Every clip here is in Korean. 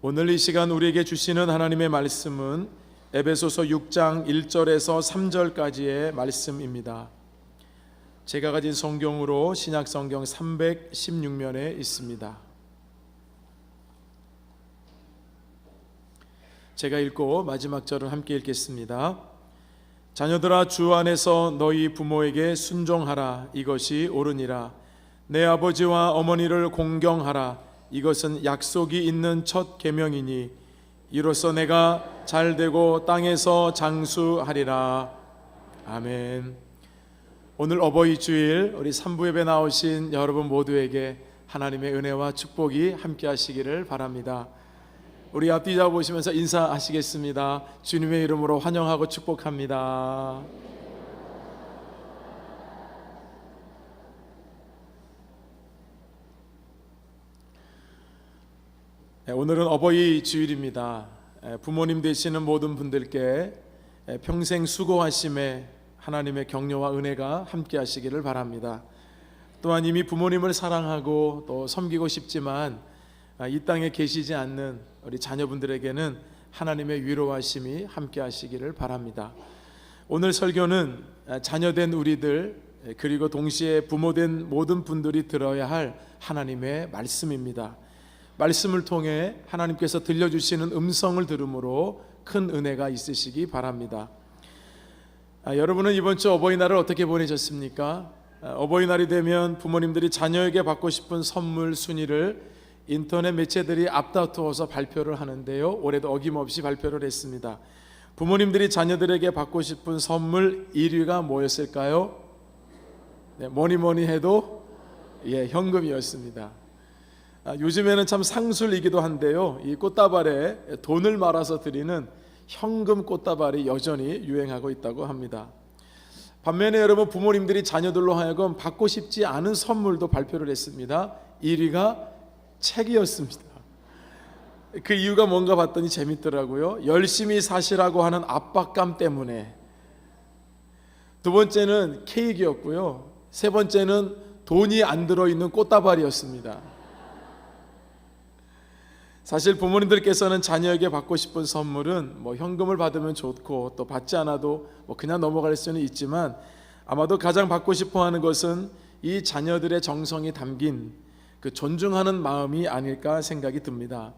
오늘 이 시간 우리에게 주시는 하나님의 말씀은 에베소서 6장 1절에서 3절까지의 말씀입니다. 제가 가진 성경으로 신약 성경 316면에 있습니다. 제가 읽고 마지막 절을 함께 읽겠습니다. 자녀들아, 주 안에서 너희 부모에게 순종하라. 이것이 옳으니라. 내 아버지와 어머니를 공경하라. 이것은 약속이 있는 첫 계명이니 이로써 내가 잘되고 땅에서 장수하리라. 아멘. 오늘 어버이 주일 우리 삼부 예배 나오신 여러분 모두에게 하나님의 은혜와 축복이 함께 하시기를 바랍니다. 우리 앞뒤 잡으시면서 인사하시겠습니다. 주님의 이름으로 환영하고 축복합니다. 오늘은 어버이 주일입니다. 부모님 되시는 모든 분들께 평생 수고하심에 하나님의 격려와 은혜가 함께 하시기를 바랍니다. 또한 이미 부모님을 사랑하고 또 섬기고 싶지만 이 땅에 계시지 않는 우리 자녀분들에게는 하나님의 위로하심이 함께 하시기를 바랍니다. 오늘 설교는 자녀된 우리들 그리고 동시에 부모된 모든 분들이 들어야 할 하나님의 말씀입니다. 말씀을 통해 하나님께서 들려주시는 음성을 들음으로 큰 은혜가 있으시기 바랍니다. 여러분은 이번 주 어버이날을 어떻게 보내셨습니까? 어버이날이 되면 부모님들이 자녀에게 받고 싶은 선물 순위를 인터넷 매체들이 앞다투어서 발표를 하는데요, 올해도 어김없이 발표를 했습니다. 부모님들이 자녀들에게 받고 싶은 선물 1위가 뭐였을까요? 뭐니 해도 현금이었습니다. 요즘에는 참 상술이기도 한데요, 이 꽃다발에 돈을 말아서 드리는 현금 꽃다발이 여전히 유행하고 있다고 합니다. 반면에 여러분, 부모님들이 자녀들로 하여금 받고 싶지 않은 선물도 발표를 했습니다. 1위가 책이었습니다. 그 이유가 뭔가 봤더니 재밌더라고요. 열심히 사시라고 하는 압박감 때문에. 두 번째는 케이크였고요. 세 번째는 돈이 안 들어있는 꽃다발이었습니다. 사실 부모님들께서는 자녀에게 받고 싶은 선물은 현금을 받으면 좋고 또 받지 않아도 그냥 넘어갈 수는 있지만, 아마도 가장 받고 싶어 하는 것은 이 자녀들의 정성이 담긴 그 존중하는 마음이 아닐까 생각이 듭니다.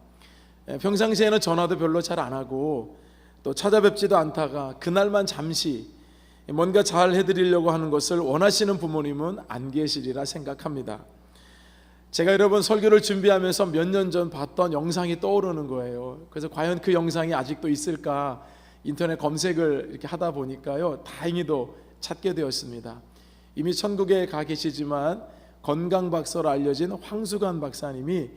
평상시에는 전화도 별로 잘 안 하고 또 찾아뵙지도 않다가 그날만 잠시 뭔가 잘 해드리려고 하는 것을 원하시는 부모님은 안 계시리라 생각합니다. 제가 여러분 설교를 준비하면서 몇 년 전 봤던 영상이 떠오르는 거예요. 그래서 과연 그 영상이 아직도 있을까 인터넷 검색을 이렇게 하다 보니까요, 다행히도 찾게 되었습니다. 이미 천국에 가 계시지만 건강 박사로 알려진 황수관 박사님이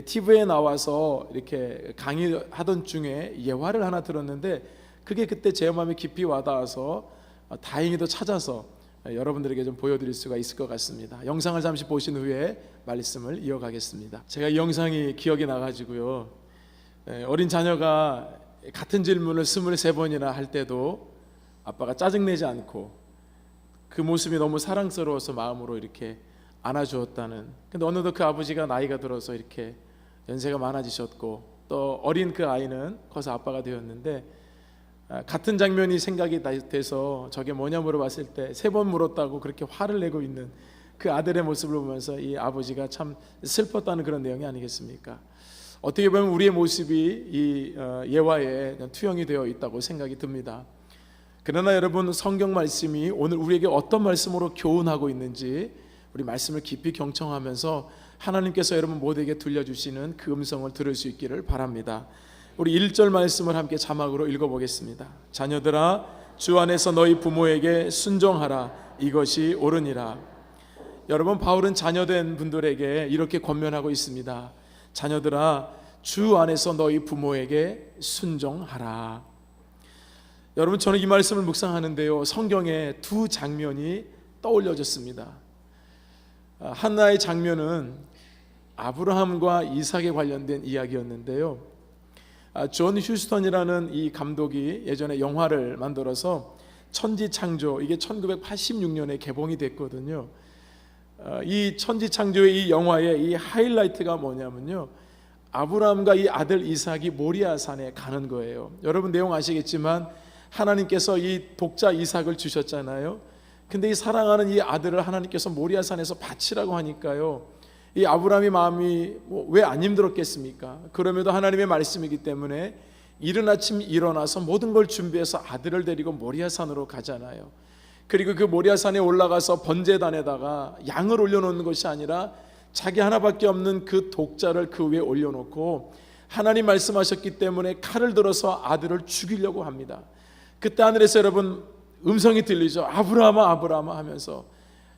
TV에 나와서 이렇게 강의하던 중에 예화를 하나 들었는데, 그게 그때 제 마음에 깊이 와닿아서 다행히도 찾아서 여러분들에게 좀 보여드릴 수가 있을 것 같습니다. 영상을 잠시 보신 후에 말씀을 이어가겠습니다. 제가 이 영상이 기억이 나가지고요, 어린 자녀가 같은 질문을 23번이나 할 때도 아빠가 짜증내지 않고 그 모습이 너무 사랑스러워서 마음으로 이렇게 안아주었다는. 근데 어느덧 그 아버지가 나이가 들어서 이렇게 연세가 많아지셨고 또 어린 그 아이는 커서 아빠가 되었는데, 같은 장면이 생각이 돼서 저게 뭐냐 물어봤을 때 3번 물었다고 그렇게 화를 내고 있는 그 아들의 모습을 보면서 이 아버지가 참 슬펐다는 그런 내용이 아니겠습니까? 어떻게 보면 우리의 모습이 이 예화에 투영이 되어 있다고 생각이 듭니다. 그러나 여러분, 성경 말씀이 오늘 우리에게 어떤 말씀으로 교훈하고 있는지 우리 말씀을 깊이 경청하면서 하나님께서 여러분 모두에게 들려주시는 그 음성을 들을 수 있기를 바랍니다. 우리 1절 말씀을 함께 자막으로 읽어보겠습니다. 자녀들아, 주 안에서 너희 부모에게 순종하라. 이것이 옳으니라. 여러분, 바울은 자녀된 분들에게 이렇게 권면하고 있습니다. 자녀들아, 주 안에서 너희 부모에게 순종하라. 여러분, 저는 이 말씀을 묵상하는데요, 성경에 두 장면이 떠올려졌습니다. 하나의 장면은 아브라함과 이삭에 관련된 이야기였는데요, 존 휴스턴이라는 이 감독이 예전에 영화를 만들어서 천지창조, 이게 1986년에 개봉이 됐거든요. 이 천지창조의 이 영화의 이 하이라이트가 뭐냐면요, 아브라함과 이 아들 이삭이 모리아 산에 가는 거예요. 여러분 내용 아시겠지만 하나님께서 이 독자 이삭을 주셨잖아요. 근데 이 사랑하는 이 아들을 하나님께서 모리아 산에서 바치라고 하니까요, 이 아브라함의 마음이 왜 안 힘들었겠습니까? 그럼에도 하나님의 말씀이기 때문에 이른 아침 일어나서 모든 걸 준비해서 아들을 데리고 모리아 산으로 가잖아요. 그리고 그 모리아 산에 올라가서 번제단에다가 양을 올려놓는 것이 아니라 자기 하나밖에 없는 그 독자를 그 위에 올려놓고 하나님 말씀하셨기 때문에 칼을 들어서 아들을 죽이려고 합니다. 그때 하늘에서 여러분 음성이 들리죠. 아브라함아 아브라함아 하면서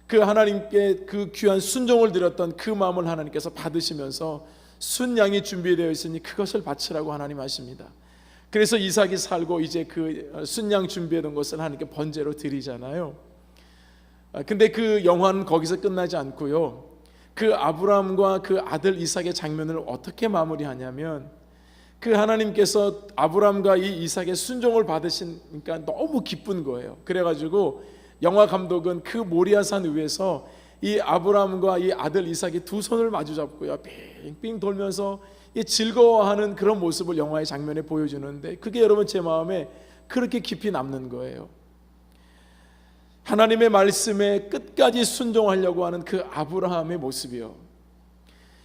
그 하나님께 그 귀한 순종을 드렸던 그 마음을 하나님께서 받으시면서 순양이 준비되어 있으니 그것을 바치라고 하나님 하십니다. 그래서 이삭이 살고 이제 그 순양 준비했던 것을 하나님께 번제로 드리잖아요. 근데 그 영화는 거기서 끝나지 않고요, 그 아브라함과 그 아들 이삭의 장면을 어떻게 마무리하냐면, 그 하나님께서 아브라함과 이 이삭의 순종을 받으시니까 너무 기쁜 거예요. 그래가지고 영화 감독은 그 모리아산 위에서 이 아브라함과 이 아들 이삭이 두 손을 마주 잡고요, 빙빙 돌면서 즐거워하는 그런 모습을 영화의 장면에 보여주는데, 그게 여러분 제 마음에 그렇게 깊이 남는 거예요. 하나님의 말씀에 끝까지 순종하려고 하는 그 아브라함의 모습이요,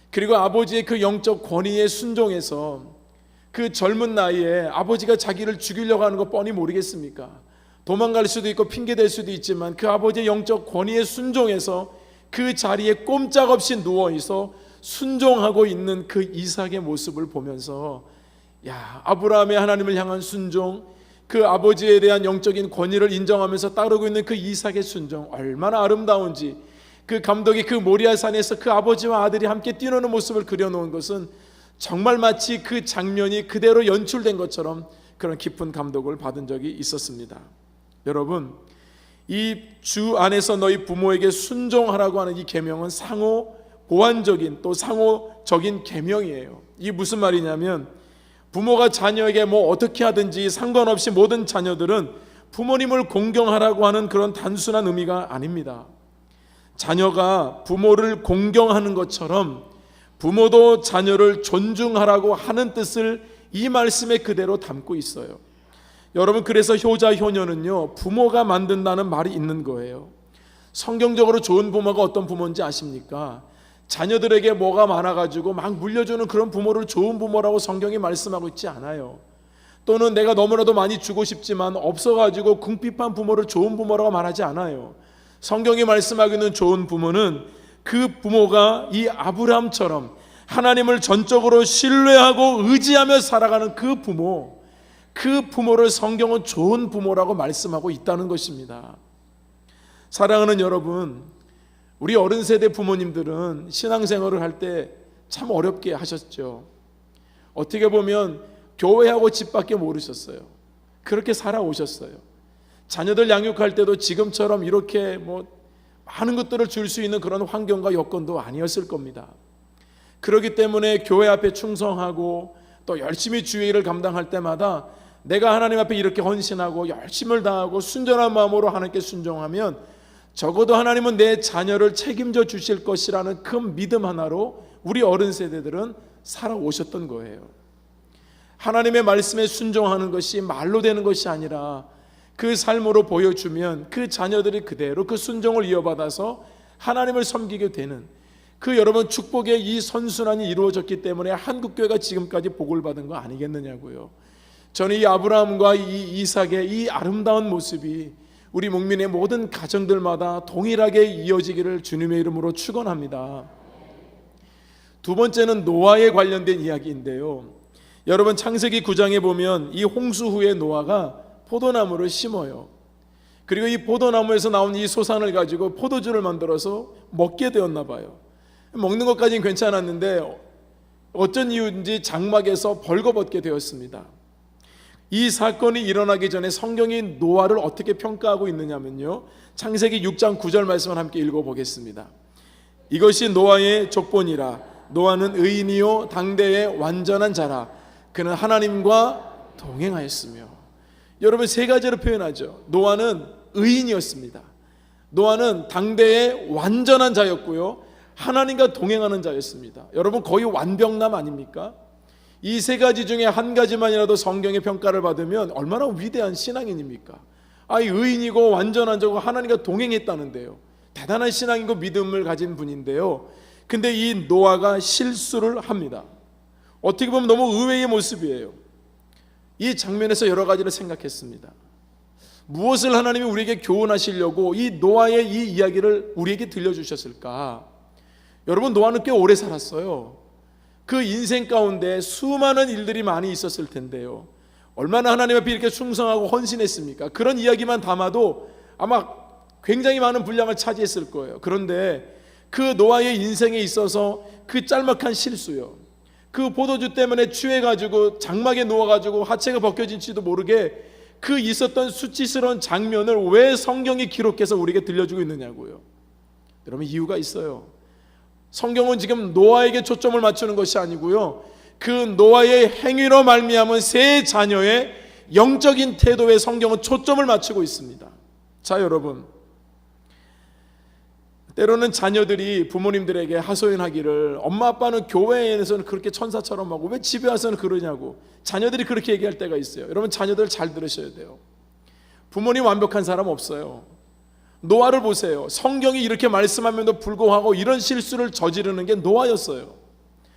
그리고 아버지의 그 영적 권위에 순종해서 그 젊은 나이에 아버지가 자기를 죽이려고 하는 거 뻔히 모르겠습니까? 도망갈 수도 있고 핑계댈 수도 있지만 그 아버지의 영적 권위에 순종해서 그 자리에 꼼짝없이 누워있어 순종하고 있는 그 이삭의 모습을 보면서, 야, 아브라함의 하나님을 향한 순종, 그 아버지에 대한 영적인 권위를 인정하면서 따르고 있는 그 이삭의 순종, 얼마나 아름다운지, 그 감독이 그 모리아산에서 그 아버지와 아들이 함께 뛰노는 모습을 그려놓은 것은 정말 마치 그 장면이 그대로 연출된 것처럼 그런 깊은 감독을 받은 적이 있었습니다. 여러분, 이 주 안에서 너희 부모에게 순종하라고 하는 이 계명은 상호 보완적인 또 상호적인 계명이에요. 이게 무슨 말이냐면, 부모가 자녀에게 뭐 어떻게 하든지 상관없이 모든 자녀들은 부모님을 공경하라고 하는 그런 단순한 의미가 아닙니다. 자녀가 부모를 공경하는 것처럼 부모도 자녀를 존중하라고 하는 뜻을 이 말씀에 그대로 담고 있어요. 여러분, 그래서 효자 효녀는요, 부모가 만든다는 말이 있는 거예요. 성경적으로 좋은 부모가 어떤 부모인지 아십니까? 자녀들에게 뭐가 많아가지고 막 물려주는 그런 부모를 좋은 부모라고 성경이 말씀하고 있지 않아요. 또는 내가 너무나도 많이 주고 싶지만 없어가지고 궁핍한 부모를 좋은 부모라고 말하지 않아요. 성경이 말씀하고 있는 좋은 부모는 그 부모가 이 아브라함처럼 하나님을 전적으로 신뢰하고 의지하며 살아가는 그 부모, 그 부모를 성경은 좋은 부모라고 말씀하고 있다는 것입니다. 사랑하는 여러분, 우리 어른 세대 부모님들은 신앙생활을 할 때 참 어렵게 하셨죠. 어떻게 보면 교회하고 집밖에 모르셨어요. 그렇게 살아오셨어요. 자녀들 양육할 때도 지금처럼 이렇게 많은 것들을 줄 수 있는 그런 환경과 여건도 아니었을 겁니다. 그렇기 때문에 교회 앞에 충성하고 또 열심히 주의 일을 감당할 때마다 내가 하나님 앞에 이렇게 헌신하고 열심을 다하고 순전한 마음으로 하나님께 순종하면 적어도 하나님은 내 자녀를 책임져 주실 것이라는 큰 믿음 하나로 우리 어른 세대들은 살아오셨던 거예요. 하나님의 말씀에 순종하는 것이 말로 되는 것이 아니라 그 삶으로 보여주면 그 자녀들이 그대로 그 순종을 이어받아서 하나님을 섬기게 되는 그 여러분 축복의 이 선순환이 이루어졌기 때문에 한국교회가 지금까지 복을 받은 거 아니겠느냐고요. 저는 이 아브라함과 이 이삭의 이 아름다운 모습이 우리 국민의 모든 가정들마다 동일하게 이어지기를 주님의 이름으로 축원합니다. 두 번째는 노아에 관련된 이야기인데요, 여러분 창세기 9장에 보면 이 홍수 후에 노아가 포도나무를 심어요. 그리고 이 포도나무에서 나온 이 소산을 가지고 포도주를 만들어서 먹게 되었나 봐요. 먹는 것까지는 괜찮았는데 어쩐 이유인지 장막에서 벌거벗게 되었습니다. 이 사건이 일어나기 전에 성경이 노아를 어떻게 평가하고 있느냐면요, 창세기 6장 9절 말씀을 함께 읽어보겠습니다. 이것이 노아의 족본이라. 노아는 의인이요 당대의 완전한 자라. 그는 하나님과 동행하였으며. 여러분 세 가지로 표현하죠. 노아는 의인이었습니다. 노아는 당대의 완전한 자였고요, 하나님과 동행하는 자였습니다. 여러분, 거의 완벽남 아닙니까? 이 세 가지 중에 한 가지만이라도 성경의 평가를 받으면 얼마나 위대한 신앙인입니까? 의인이고 완전한 자고 하나님과 동행했다는데요, 대단한 신앙이고 믿음을 가진 분인데요, 근데 이 노아가 실수를 합니다. 어떻게 보면 너무 의외의 모습이에요. 이 장면에서 여러 가지를 생각했습니다. 무엇을 하나님이 우리에게 교훈하시려고 이 노아의 이 이야기를 우리에게 들려주셨을까? 여러분, 노아는 꽤 오래 살았어요. 그 인생 가운데 수많은 일들이 많이 있었을 텐데요, 얼마나 하나님 앞에 이렇게 충성하고 헌신했습니까? 그런 이야기만 담아도 아마 굉장히 많은 분량을 차지했을 거예요. 그런데 그 노아의 인생에 있어서 그 짤막한 실수요, 그 포도주 때문에 취해가지고 장막에 누워가지고 하체가 벗겨진지도 모르게 그 있었던 수치스러운 장면을 왜 성경이 기록해서 우리에게 들려주고 있느냐고요. 여러분, 이유가 있어요. 성경은 지금 노아에게 초점을 맞추는 것이 아니고요, 그 노아의 행위로 말미암은 세 자녀의 영적인 태도에 성경은 초점을 맞추고 있습니다. 자, 여러분, 때로는 자녀들이 부모님들에게 하소연하기를, 엄마 아빠는 교회에서는 그렇게 천사처럼 하고 왜 집에 와서는 그러냐고 자녀들이 그렇게 얘기할 때가 있어요. 여러분, 자녀들 잘 들으셔야 돼요. 부모님 완벽한 사람 없어요. 노아를 보세요. 성경이 이렇게 말씀하면도 불구하고 이런 실수를 저지르는 게 노아였어요.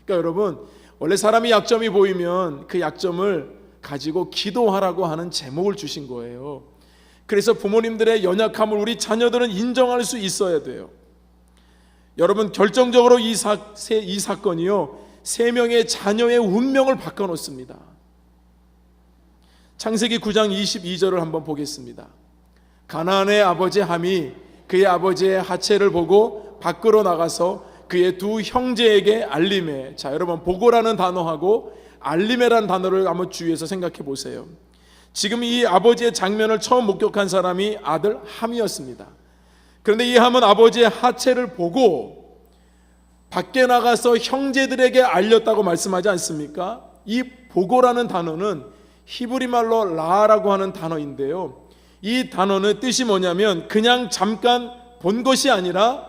그러니까 여러분, 원래 사람이 약점이 보이면 그 약점을 가지고 기도하라고 하는 제목을 주신 거예요. 그래서 부모님들의 연약함을 우리 자녀들은 인정할 수 있어야 돼요. 여러분, 결정적으로 이 사건이요, 세 명의 자녀의 운명을 바꿔놓습니다. 창세기 9장 22절을 한번 보겠습니다. 가나안의 아버지 함이 그의 아버지의 하체를 보고 밖으로 나가서 그의 두 형제에게 알림해. 자, 여러분, 보고라는 단어하고 알림해라는 단어를 한번 주의해서 생각해 보세요. 지금 이 아버지의 장면을 처음 목격한 사람이 아들 함이었습니다. 그런데 이 함은 아버지의 하체를 보고 밖에 나가서 형제들에게 알렸다고 말씀하지 않습니까? 이 보고라는 단어는 히브리 말로 라라고 하는 단어인데요, 이 단어는 뜻이 뭐냐면 그냥 잠깐 본 것이 아니라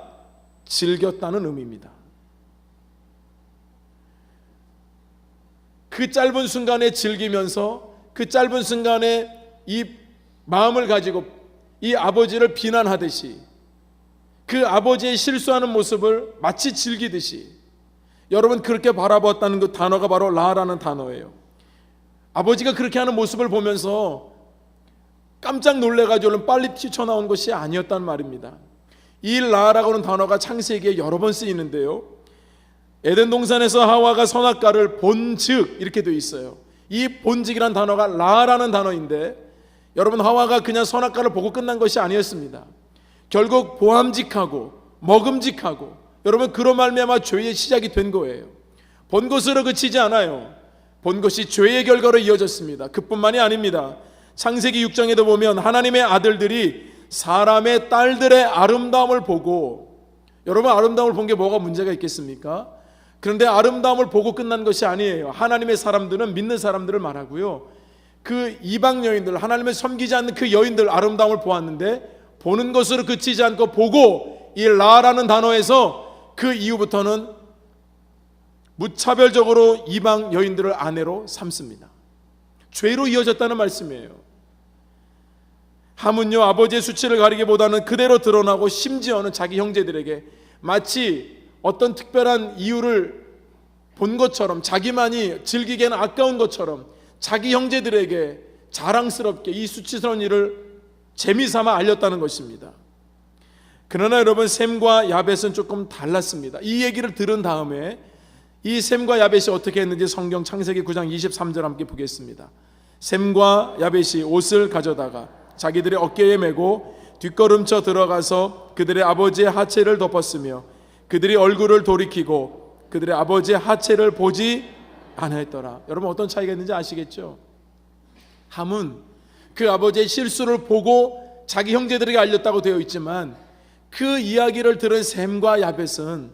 즐겼다는 의미입니다. 그 짧은 순간에 즐기면서 그 짧은 순간에 이 마음을 가지고 이 아버지를 비난하듯이, 그 아버지의 실수하는 모습을 마치 즐기듯이, 여러분, 그렇게 바라보았다는 그 단어가 바로 라라는 단어예요. 아버지가 그렇게 하는 모습을 보면서 깜짝 놀래가지고는 빨리 뛰쳐나온 것이 아니었단 말입니다. 이 라라고 하는 단어가 창세기에 여러 번 쓰이는데요, 에덴 동산에서 하와가 선악과를 본즉 이렇게 되어 있어요. 이 본즉이라는 단어가 라라는 단어인데, 여러분, 하와가 그냥 선악과를 보고 끝난 것이 아니었습니다. 결국 보암직하고 먹음직하고, 여러분, 그로 말미암아 죄의 시작이 된 거예요. 본 것으로 그치지 않아요. 본 것이 죄의 결과로 이어졌습니다. 그뿐만이 아닙니다. 창세기 6장에도 보면 하나님의 아들들이 사람의 딸들의 아름다움을 보고, 여러분, 아름다움을 본 게 뭐가 문제가 있겠습니까? 그런데 아름다움을 보고 끝난 것이 아니에요. 하나님의 사람들은, 믿는 사람들을 말하고요, 그 이방 여인들, 하나님을 섬기지 않는 그 여인들 아름다움을 보았는데 보는 것으로 그치지 않고 보고, 이 라라는 단어에서 그 이후부터는 무차별적으로 이방 여인들을 아내로 삼습니다. 죄로 이어졌다는 말씀이에요. 함은요, 아버지의 수치를 가리기보다는 그대로 드러나고, 심지어는 자기 형제들에게 마치 어떤 특별한 이유를 본 것처럼, 자기만이 즐기기에는 아까운 것처럼 자기 형제들에게 자랑스럽게 이 수치스러운 일을 재미삼아 알렸다는 것입니다. 그러나 여러분, 셈과 야벳은 조금 달랐습니다. 이 얘기를 들은 다음에 이 셈과 야벳이 어떻게 했는지 성경 창세기 9장 23절 함께 보겠습니다. 셈과 야벳이 옷을 가져다가 자기들의 어깨에 메고 뒷걸음쳐 들어가서 그들의 아버지의 하체를 덮었으며 그들이 얼굴을 돌이키고 그들의 아버지의 하체를 보지 않았더라. 여러분, 어떤 차이가 있는지 아시겠죠? 함은 그 아버지의 실수를 보고 자기 형제들에게 알렸다고 되어 있지만, 그 이야기를 들은 셈과 야벳은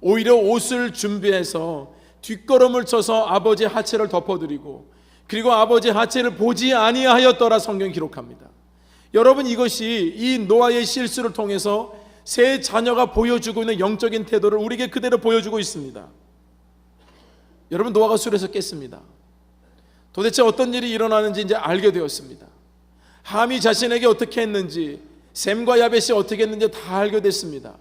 오히려 옷을 준비해서 뒷걸음을 쳐서 아버지의 하체를 덮어드리고, 그리고 아버지의 하체를 보지 아니하였더라 성경이 기록합니다. 여러분, 이것이 이 노아의 실수를 통해서 세 자녀가 보여주고 있는 영적인 태도를 우리에게 그대로 보여주고 있습니다. 여러분, 노아가 술에서 깼습니다. 도대체 어떤 일이 일어나는지 이제 알게 되었습니다. 함이 자신에게 어떻게 했는지, 셈과 야벳이 어떻게 했는지 다 알게 됐습니다.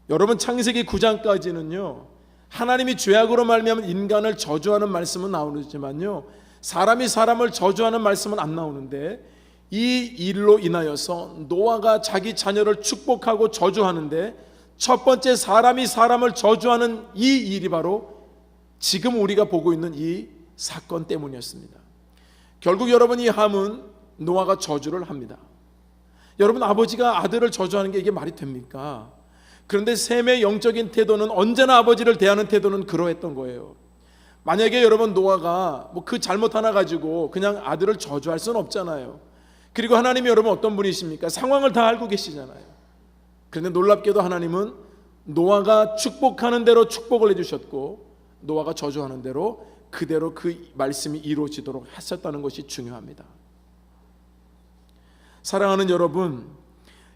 여러분, 창세기 9장까지는요 하나님이 죄악으로 말미암아 인간을 저주하는 말씀은 나오지만요 사람이 사람을 저주하는 말씀은 안 나오는데, 이 일로 인하여서 노아가 자기 자녀를 축복하고 저주하는데 첫 번째 사람이 사람을 저주하는 이 일이 바로 지금 우리가 보고 있는 이 사건 때문이었습니다. 결국 여러분, 이 함은 노아가 저주를 합니다. 여러분, 아버지가 아들을 저주하는 게 이게 말이 됩니까? 그런데 셈의 영적인 태도는 언제나 아버지를 대하는 태도는 그러했던 거예요. 만약에 여러분, 노아가 그 잘못 하나 가지고 그냥 아들을 저주할 수는 없잖아요. 그리고 하나님이 여러분 어떤 분이십니까? 상황을 다 알고 계시잖아요. 그런데 놀랍게도 하나님은 노아가 축복하는 대로 축복을 해주셨고, 노아가 저주하는 대로 그대로 그 말씀이 이루어지도록 하셨다는 것이 중요합니다. 사랑하는 여러분,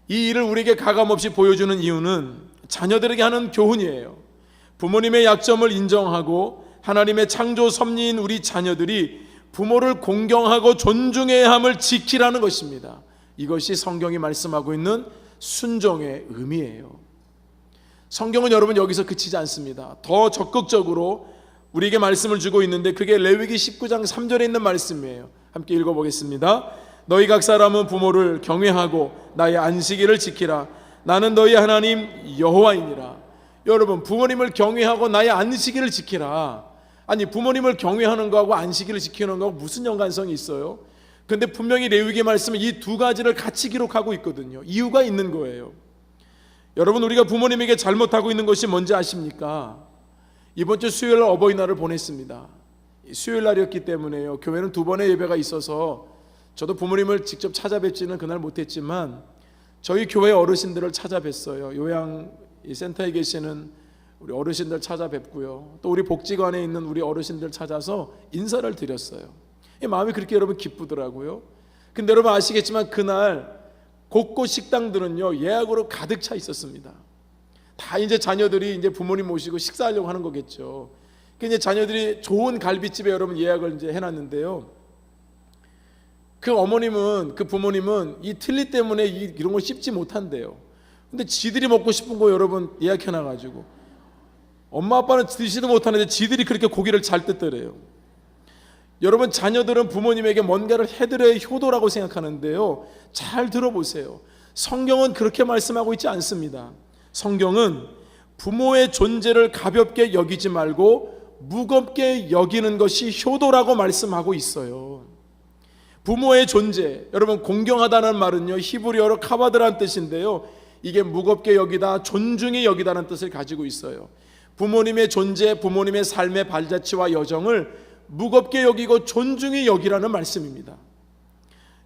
이 일을 우리에게 가감없이 보여주는 이유는 자녀들에게 하는 교훈이에요. 부모님의 약점을 인정하고 하나님의 창조 섭리인 우리 자녀들이 부모를 공경하고 존중해야 함을 지키라는 것입니다. 이것이 성경이 말씀하고 있는 순종의 의미예요. 성경은 여러분 여기서 그치지 않습니다. 더 적극적으로 우리에게 말씀을 주고 있는데, 그게 레위기 19장 3절에 있는 말씀이에요. 함께 읽어보겠습니다. 너희 각 사람은 부모를 경외하고 나의 안식일을 지키라. 나는 너희 하나님 여호와이니라. 여러분, 부모님을 경외하고 나의 안식일을 지키라. 아니, 부모님을 경외하는 거하고 안식일을 지키는 거하고 무슨 연관성이 있어요? 근데 분명히 레위기 말씀은 이 두 가지를 같이 기록하고 있거든요. 이유가 있는 거예요. 여러분, 우리가 부모님에게 잘못하고 있는 것이 뭔지 아십니까? 이번 주 수요일 날 어버이날을 보냈습니다. 수요일 날이었기 때문에요. 교회는 2번의 예배가 있어서 저도 부모님을 직접 찾아뵙지는 그날 못했지만 저희 교회 어르신들을 찾아뵀어요. 요양 센터에 계시는 우리 어르신들 찾아뵙고요, 또 우리 복지관에 있는 우리 어르신들 찾아서 인사를 드렸어요. 마음이 그렇게 여러분 기쁘더라고요. 근데 여러분 아시겠지만 그날 곳곳 식당들은요 예약으로 가득 차 있었습니다. 다 이제 자녀들이 이제 부모님 모시고 식사하려고 하는 거겠죠. 이제 자녀들이 좋은 갈비집에 여러분 예약을 이제 해놨는데요, 그 어머님은, 그 부모님은 이 틀니 때문에 이런 걸 씹지 못한대요. 근데 지들이 먹고 싶은 거 여러분 예약해놔가지고 엄마 아빠는 드시도 못하는데 지들이 그렇게 고기를 잘 뜯더래요. 여러분, 자녀들은 부모님에게 뭔가를 해드려야 효도라고 생각하는데요, 잘 들어보세요. 성경은 그렇게 말씀하고 있지 않습니다. 성경은 부모의 존재를 가볍게 여기지 말고 무겁게 여기는 것이 효도라고 말씀하고 있어요. 부모의 존재, 여러분 공경하다는 말은요 히브리어로 카바드라는 뜻인데요, 이게 무겁게 여기다, 존중히 여기다는 뜻을 가지고 있어요. 부모님의 존재, 부모님의 삶의 발자취와 여정을 무겁게 여기고 존중히 여기라는 말씀입니다.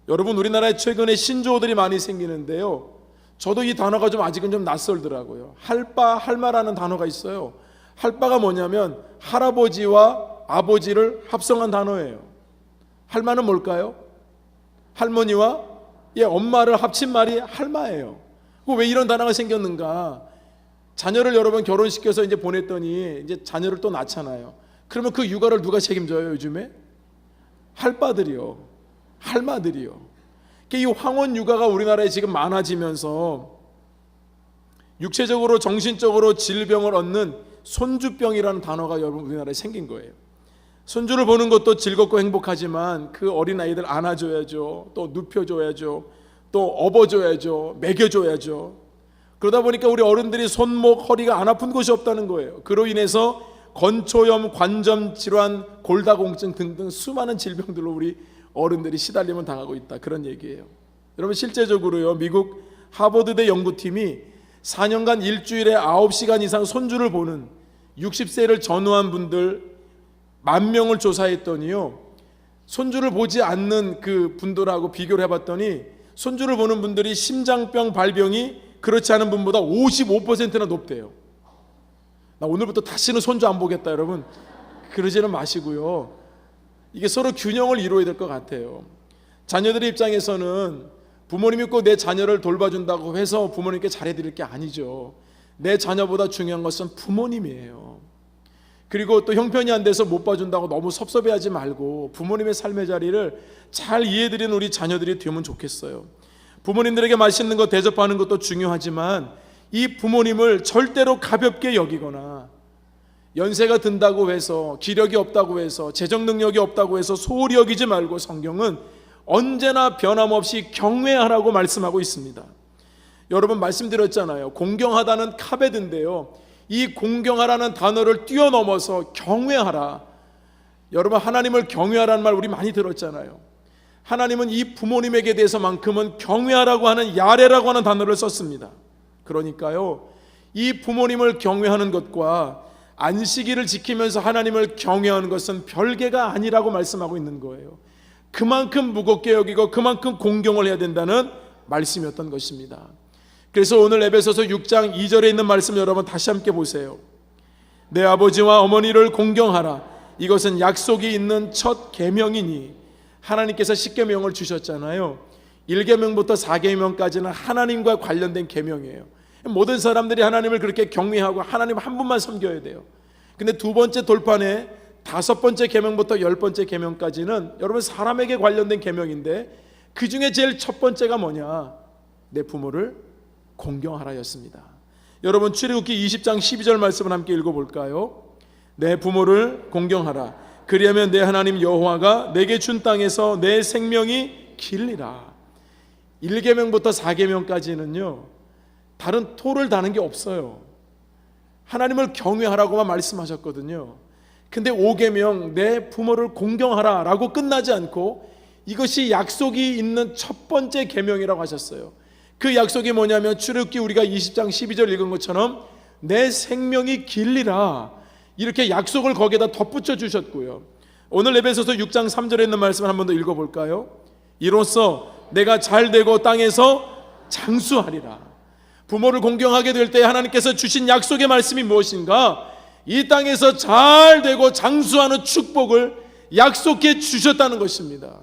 여러분, 우리나라에 최근에 신조어들이 많이 생기는데요, 저도 이 단어가 아직은 좀 낯설더라고요. 할바, 할마라는 단어가 있어요. 할바가 뭐냐면 할아버지와 아버지를 합성한 단어예요. 할마는 뭘까요? 할머니와 엄마를 합친 말이 할마예요. 왜 이런 단어가 생겼는가? 자녀를 여러분 결혼시켜서 이제 보냈더니 이제 자녀를 또 낳잖아요. 그러면 그 육아를 누가 책임져요 요즘에? 할바들이요, 할마들이요. 이 황혼 육아가 우리나라에 지금 많아지면서 육체적으로 정신적으로 질병을 얻는 손주병이라는 단어가 여러분 우리나라에 생긴 거예요. 손주를 보는 것도 즐겁고 행복하지만 그 어린아이들 안아줘야죠, 또 눕혀줘야죠, 또 업어줘야죠, 먹여줘야죠. 그러다 보니까 우리 어른들이 손목, 허리가 안 아픈 곳이 없다는 거예요. 그로 인해서 건초염, 관절 질환, 골다공증 등등 수많은 질병들로 우리 어른들이 시달림을 당하고 있다, 그런 얘기예요. 여러분, 실제적으로요 미국 하버드대 연구팀이 4년간 일주일에 9시간 이상 손주를 보는 60세를 전후한 분들 10,000명을 조사했더니요, 손주를 보지 않는 그 분들하고 비교를 해봤더니 손주를 보는 분들이 심장병 발병이 그렇지 않은 분보다 55%나 높대요. 나 오늘부터 다시는 손주 안 보겠다, 여러분 그러지는 마시고요, 이게 서로 균형을 이루어야 될 것 같아요. 자녀들의 입장에서는 부모님이 꼭 내 자녀를 돌봐준다고 해서 부모님께 잘해드릴 게 아니죠. 내 자녀보다 중요한 것은 부모님이에요. 그리고 또 형편이 안 돼서 못 봐준다고 너무 섭섭해하지 말고 부모님의 삶의 자리를 잘 이해해드리는 우리 자녀들이 되면 좋겠어요. 부모님들에게 맛있는 거 대접하는 것도 중요하지만 이 부모님을 절대로 가볍게 여기거나 연세가 든다고 해서, 기력이 없다고 해서, 재정 능력이 없다고 해서 소홀히 여기지 말고 성경은 언제나 변함없이 경외하라고 말씀하고 있습니다. 여러분 말씀드렸잖아요. 공경하다는 카베드인데요, 이 공경하라는 단어를 뛰어넘어서 경외하라. 여러분 하나님을 경외하라는 말 우리 많이 들었잖아요. 하나님은 이 부모님에게 대해서만큼은 경외하라고 하는 야레라고 하는 단어를 썼습니다. 그러니까요, 이 부모님을 경외하는 것과 안식일을 지키면서 하나님을 경외하는 것은 별개가 아니라고 말씀하고 있는 거예요. 그만큼 무겁게 여기고 그만큼 공경을 해야 된다는 말씀이었던 것입니다. 그래서 오늘 에베소서 6장 2절에 있는 말씀 여러분 다시 함께 보세요. 내 아버지와 어머니를 공경하라. 이것은 약속이 있는 첫 계명이니. 하나님께서 10계명을 주셨잖아요. 1계명부터 4계명까지는 하나님과 관련된 계명이에요. 모든 사람들이 하나님을 그렇게 경외하고 하나님 한 분만 섬겨야 돼요. 근데 두 번째 돌판에 5번째 계명부터 10번째 계명까지는 여러분 사람에게 관련된 계명인데, 그 중에 제일 첫 번째가 뭐냐? 내 부모를 공경하라였습니다. 여러분 출애굽기 20장 12절 말씀을 함께 읽어볼까요? 내 부모를 공경하라. 그리하면 내 하나님 여호와가 내게 준 땅에서 내 생명이 길리라. 1계명부터 4계명까지는요 다른 토를 다는 게 없어요. 하나님을 경외하라고만 말씀하셨거든요. 근데 5계명 내 부모를 공경하라 라고 끝나지 않고 이것이 약속이 있는 첫 번째 계명이라고 하셨어요. 그 약속이 뭐냐면 출애굽기 우리가 20장 12절 읽은 것처럼 내 생명이 길리라, 이렇게 약속을 거기에다 덧붙여 주셨고요. 오늘 에베소서 6장 3절에 있는 말씀을 한 번 더 읽어볼까요? 이로써 내가 잘되고 땅에서 장수하리라. 부모를 공경하게 될 때 하나님께서 주신 약속의 말씀이 무엇인가? 이 땅에서 잘되고 장수하는 축복을 약속해 주셨다는 것입니다.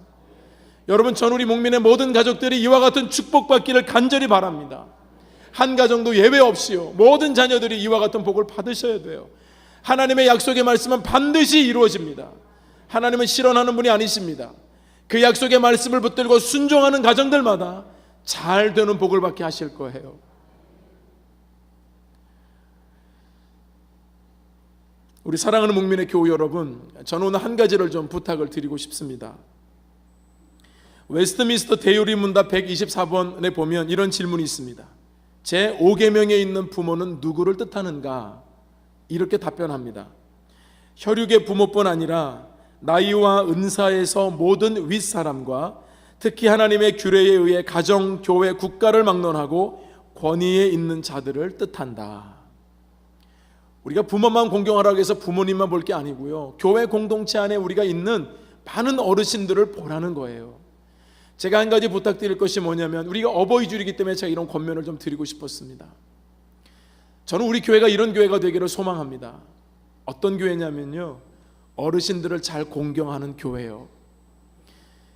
여러분, 전 우리 목민의 모든 가족들이 이와 같은 축복받기를 간절히 바랍니다. 한 가정도 예외 없이요, 모든 자녀들이 이와 같은 복을 받으셔야 돼요. 하나님의 약속의 말씀은 반드시 이루어집니다. 하나님은 실현하는 분이 아니십니다. 그 약속의 말씀을 붙들고 순종하는 가정들마다 잘 되는 복을 받게 하실 거예요. 우리 사랑하는 목민의 교우 여러분, 저는 오늘 한 가지를 좀 부탁을 드리고 싶습니다. 웨스트민스터 대요리 문답 124번에 보면 이런 질문이 있습니다. 제5계명에 있는 부모는 누구를 뜻하는가? 이렇게 답변합니다. 혈육의 부모뿐 아니라 나이와 은사에서 모든 윗사람과 특히 하나님의 규례에 의해 가정, 교회, 국가를 막론하고 권위에 있는 자들을 뜻한다. 우리가 부모만 공경하라고 해서 부모님만 볼 게 아니고요, 교회 공동체 안에 우리가 있는 많은 어르신들을 보라는 거예요. 제가 한 가지 부탁드릴 것이 뭐냐면, 우리가 어버이주일이기 때문에 제가 이런 권면을 좀 드리고 싶었습니다. 저는 우리 교회가 이런 교회가 되기를 소망합니다. 어떤 교회냐면요, 어르신들을 잘 공경하는 교회예요.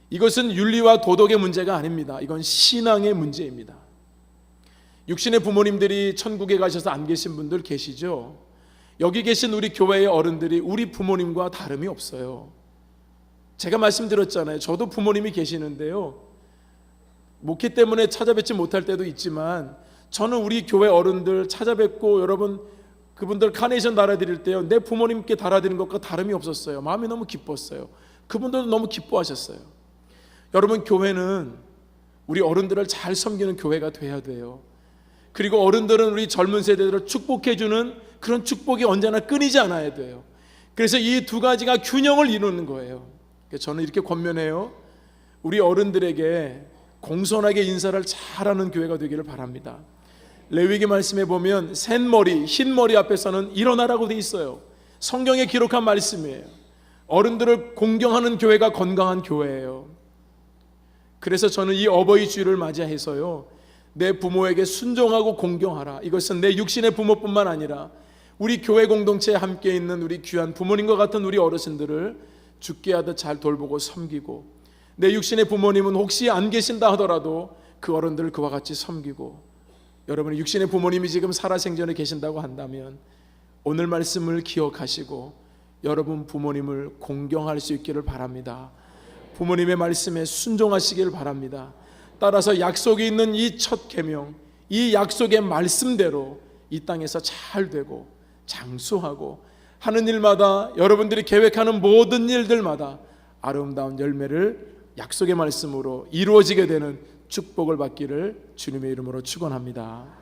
이것은 윤리와 도덕의 문제가 아닙니다. 이건 신앙의 문제입니다. 육신의 부모님들이 천국에 가셔서 안 계신 분들 계시죠? 여기 계신 우리 교회의 어른들이 우리 부모님과 다름이 없어요. 제가 말씀드렸잖아요. 저도 부모님이 계시는데요, 목회 때문에 찾아뵙지 못할 때도 있지만 저는 우리 교회 어른들 찾아뵙고 여러분 그분들 카네이션 달아드릴 때요, 내 부모님께 달아드린 것과 다름이 없었어요. 마음이 너무 기뻤어요. 그분들도 너무 기뻐하셨어요. 여러분, 교회는 우리 어른들을 잘 섬기는 교회가 돼야 돼요. 그리고 어른들은 우리 젊은 세대들을 축복해주는 그런 축복이 언제나 끊이지 않아야 돼요. 그래서 이 두 가지가 균형을 이루는 거예요. 저는 이렇게 권면해요. 우리 어른들에게 공손하게 인사를 잘하는 교회가 되기를 바랍니다. 레위기 말씀에 보면 샌머리, 흰머리 앞에서는 일어나라고 돼 있어요. 성경에 기록한 말씀이에요. 어른들을 공경하는 교회가 건강한 교회예요. 그래서 저는 이 어버이 주일을 맞이해서요, 내 부모에게 순종하고 공경하라. 이것은 내 육신의 부모뿐만 아니라 우리 교회 공동체에 함께 있는 우리 귀한 부모님과 같은 우리 어르신들을 죽게 하듯 잘 돌보고 섬기고, 내 육신의 부모님은 혹시 안 계신다 하더라도 그 어른들을 그와 같이 섬기고, 여러분의 육신의 부모님이 지금 살아생전에 계신다고 한다면 오늘 말씀을 기억하시고 여러분 부모님을 공경할 수 있기를 바랍니다. 부모님의 말씀에 순종하시기를 바랍니다. 따라서 약속이 있는 이 첫 계명, 이 약속의 말씀대로 이 땅에서 잘 되고 장수하고 하는 일마다, 여러분들이 계획하는 모든 일들마다 아름다운 열매를 약속의 말씀으로 이루어지게 되는 축복을 받기를 주님의 이름으로 축원합니다.